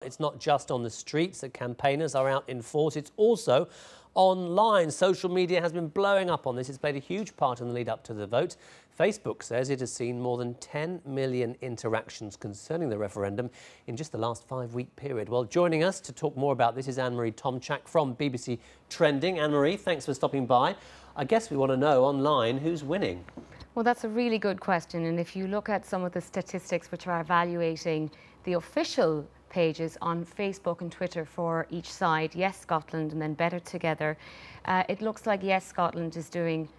It's not just on the streets that campaigners are out in force, it's also online. Social media has been blowing up on this. It's played a huge part in the lead up to the vote. Facebook says it has seen more than 10 million interactions concerning the referendum in just the last 5-week period. Well, joining us to talk more about this is Tomchak from BBC Trending. Anne-Marie, thanks for stopping by. I guess we want to know online who's winning. Well, that's a really good question. And if you look at some of the statistics which are evaluating the official pages on Facebook and Twitter for each side, Yes Scotland and then Better Together, it looks like Yes Scotland is doing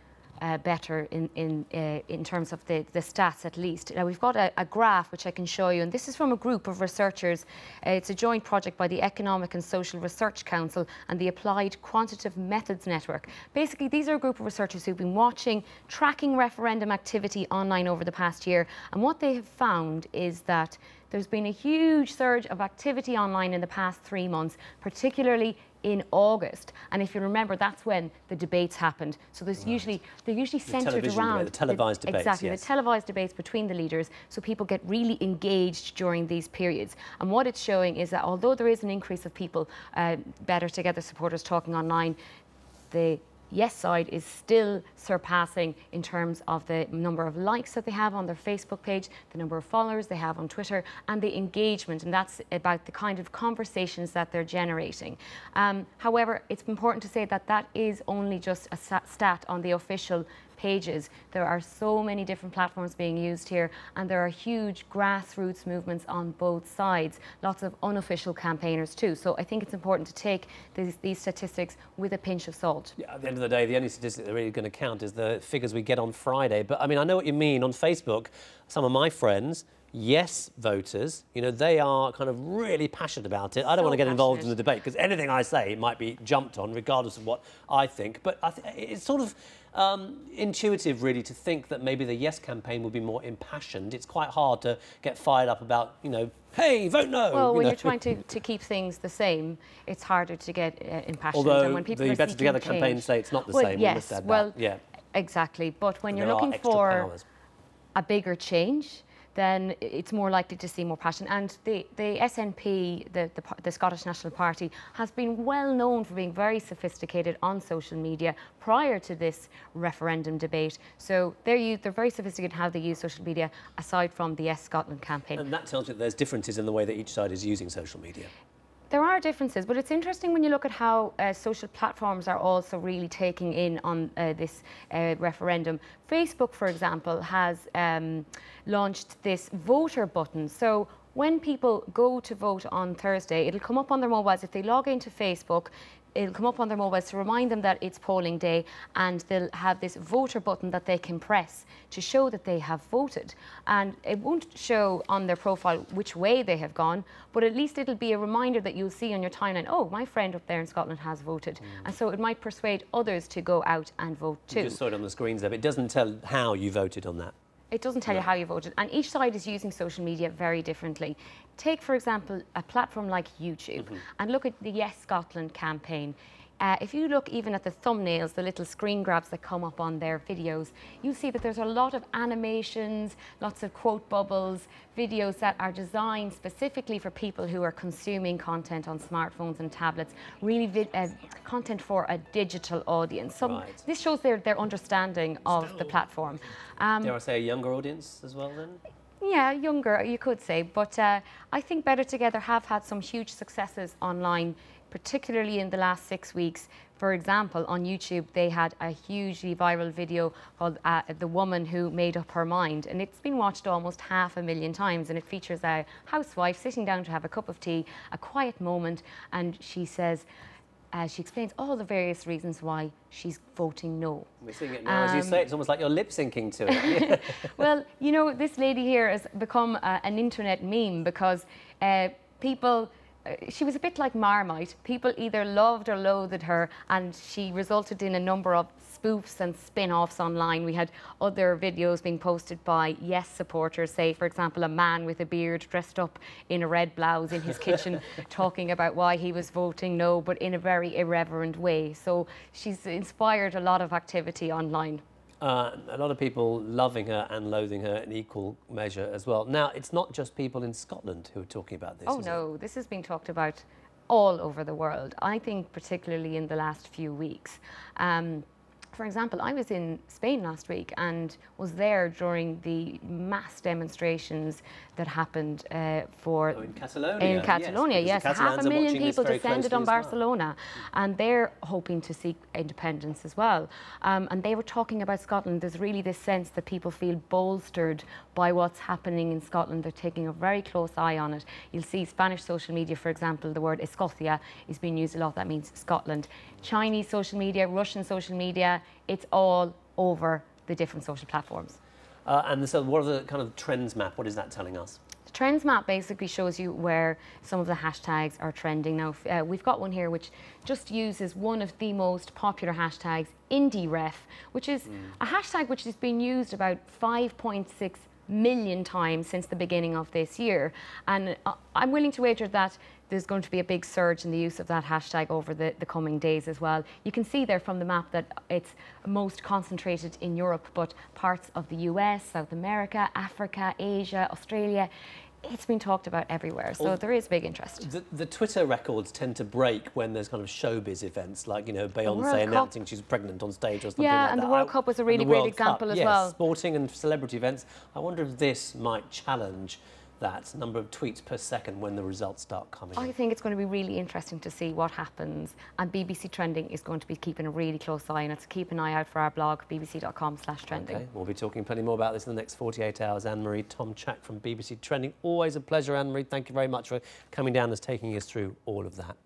better in terms of the stats, at least. Now, we've got a graph which I can show you, and this is from a group of researchers. It's a joint project by the Economic and Social Research Council and the Applied Quantitative Methods Network. Basically, these are a group of researchers who've been tracking referendum activity online over the past year, and what they have found is that there's been a huge surge of activity online in the past 3 months, particularly in August. And if you remember, that's when the debates happened. So they're usually centred around the televised debates. Exactly, yes. The televised debates between the leaders, so people get really engaged during these periods. And what it's showing is that although there is an increase of people, Better Together supporters talking online, the Yes side is still surpassing in terms of the number of likes that they have on their Facebook page, the number of followers they have on Twitter, and the engagement, and that's about the kind of conversations that they're generating. However, it's important to say that that is only just a stat on the official pages. There are so many different platforms being used here, and there are huge grassroots movements on both sides, lots of unofficial campaigners too. So I think it's important to take these statistics with a pinch of salt. Yeah, at the end of the day, the only statistic that really going to count is the figures we get on Friday. But I mean, I know what you mean. On Facebook, some of my friends, Yes voters, you know, they are kind of really passionate about it. I don't want to get involved in the debate because anything I say might be jumped on regardless of what I think. But it's sort of intuitive, really, to think that maybe the Yes campaign will be more impassioned. It's quite hard to get fired up about, you know, hey, vote no. Well, when you're trying to keep things the same, it's harder to get impassioned. Although and when people the Better Together campaign say it's not the same. Yes, well, yeah, exactly. But when you're looking for a bigger change, then it's more likely to see more passion. And the SNP, the Scottish National Party, has been well known for being very sophisticated on social media prior to this referendum debate. So they're very sophisticated in how they use social media, aside from the Yes Scotland campaign. And that tells you that there's differences in the way that each side is using social media. There are differences, but it's interesting when you look at how social platforms are also really taking in on this referendum. Facebook, for example, has launched this voter button. So when people go to vote on Thursday, it'll come up on their mobiles. If they log into Facebook, it'll come up on their mobiles to remind them that it's polling day, and they'll have this voter button that they can press to show that they have voted. And it won't show on their profile which way they have gone, but at least it'll be a reminder that you'll see on your timeline, oh, my friend up there in Scotland has voted. And so it might persuade others to go out and vote too. You just saw it on the screens there, but it doesn't tell how you voted on that. It doesn't tell you how you voted, and each side is using social media very differently. Take, for example, a platform like YouTube, and look at the Yes Scotland campaign. If you look even at the thumbnails, the little screen grabs that come up on their videos, you'll see that there's a lot of animations, lots of quote bubbles, videos that are designed specifically for people who are consuming content on smartphones and tablets, really content for a digital audience. So this shows their understanding of the platform. Dare I say a younger audience as well then? Yeah, younger, you could say. But I think Better Together have had some huge successes online, particularly in the last 6 weeks. For example, on YouTube, they had a hugely viral video called The Woman Who Made Up Her Mind. And it's been watched almost 500,000 times. And it features a housewife sitting down to have a cup of tea, a quiet moment. And she says, she explains all the various reasons why she's voting no. We're seeing it now. As you say, it's almost like you're lip syncing to it. Well, you know, this lady here has become an internet meme because people... she was a bit like Marmite. People either loved or loathed her, and she resulted in a number of spoofs and spin-offs online. We had other videos being posted by Yes supporters, say, for example, a man with a beard dressed up in a red blouse in his kitchen talking about why he was voting no, but in a very irreverent way. So she's inspired a lot of activity online. A lot of people loving her and loathing her in equal measure as well. Now, it's not just people in Scotland who are talking about this, Oh is no, this has been talked about all over the world. I think particularly in the last few weeks. For example, I was in Spain last week and was there during the mass demonstrations that happened in Catalonia. In Catalonia, yes. Catalans 500,000 people very descended on closely as well. Barcelona, and they're hoping to seek independence as well. And they were talking about Scotland. There's really this sense that people feel bolstered by what's happening in Scotland. They're taking a very close eye on it. You'll see Spanish social media, for example, the word Escocia is being used a lot. That means Scotland. Chinese social media, Russian social media, it's all over the different social platforms. And so what are the kind of trends map? What is that telling us? The trends map basically shows you where some of the hashtags are trending. Now, we've got one here which just uses one of the most popular hashtags, IndieRef, which is a hashtag which has been used about 5.6 million times since the beginning of this year. And I'm willing to wager that there's going to be a big surge in the use of that hashtag over the coming days as well. You can see there from the map that it's most concentrated in Europe, but parts of the US, South America, Africa, Asia, Australia, it's been talked about everywhere, so there is big interest. The Twitter records tend to break when there's kind of showbiz events, like, you know, Beyonce announcing she's pregnant on stage or something like that. Yeah, and the World Cup was a really great example as well. Yes, sporting and celebrity events. I wonder if this might challenge that number of tweets per second when the results start coming in. I think it's going to be really interesting to see what happens, and BBC Trending is going to be keeping a really close eye on it, so keep an eye out for our blog, bbc.com/trending. Okay, we'll be talking plenty more about this in the next 48 hours. Anne-Marie Tomchak from BBC Trending. Always a pleasure, Anne-Marie. Thank you very much for coming down and taking us through all of that.